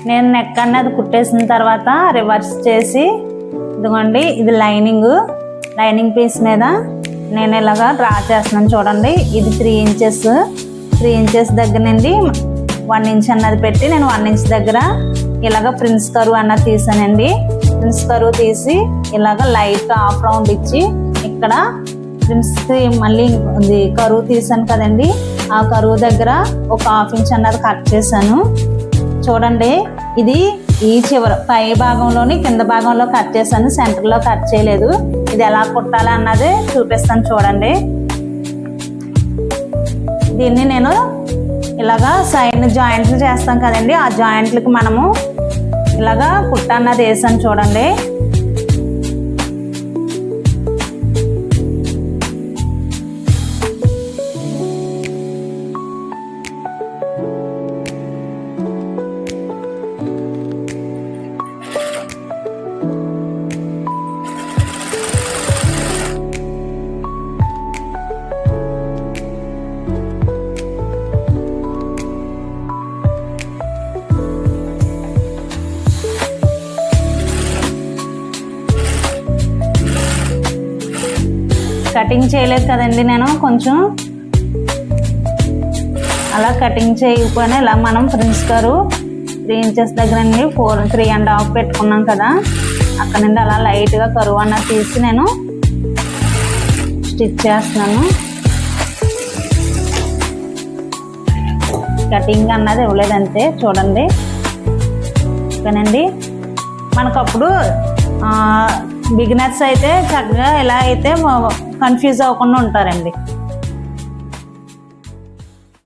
నేను నెక్ అన్నది కుట్టేసిన తర్వాత రివర్స్ చేసి ఇదిగోండి, ఇది లైనింగ్ పీస్ మీద నేను ఇలాగా డ్రా చేస్తున్నాను చూడండి. ఇది 3 ఇంచెస్ దగ్గర నుండి 1 ఇంచ్ అన్నది పెట్టి నేను 1 ఇంచ్ దగ్గర ఇలాగ ప్రిన్స్ కరువు అన్నది తీసానండి. ప్రిన్స్ కరువు తీసి ఇలాగ లైట్ హాఫ్ రౌండ్ ఇచ్చి ఇక్కడ ప్రిన్స్కి మళ్ళీ కరువు తీసాను కదండి, ఆ కరువు దగ్గర ఒక 1/2 ఇంచ్ అన్నది కట్ చేశాను చూడండి. ఇది ఈ చివర పై భాగంలోని కింద భాగంలో కట్ చేశాను, సెంటర్లో కట్ చేయలేదు. ఇది ఎలా కుట్టాలి అన్నది చూపిస్తాను చూడండి. దీన్ని నేను ఇలాగా సైడ్ జాయింట్లు చేస్తాం కదండి, ఆ జాయింట్లకి మనము ఇలాగా కుట్ట అన్నది వేసాను చూడండి. కటింగ్ చేయలేదు కదండి, నేను కొంచెం అలా కటింగ్ చేయకపోయినా ఇలా మనం ప్రిన్స్ కరువు 3 ఇంచెస్ దగ్గర నుండి 3.5 పెట్టుకున్నాం కదా, అక్కడ నుండి అలా లైట్గా కరువు అన్నది తీసి నేను స్టిచ్ చేస్తున్నాను. కటింగ్ అన్నది ఇవ్వలేదంతే చూడండి. ఓకేనండి, మనకప్పుడు బిగినర్స్ అయితే చక్కగా ఇలా అయితే కన్ఫ్యూజ్ అవ్వకుండా ఉంటారండి.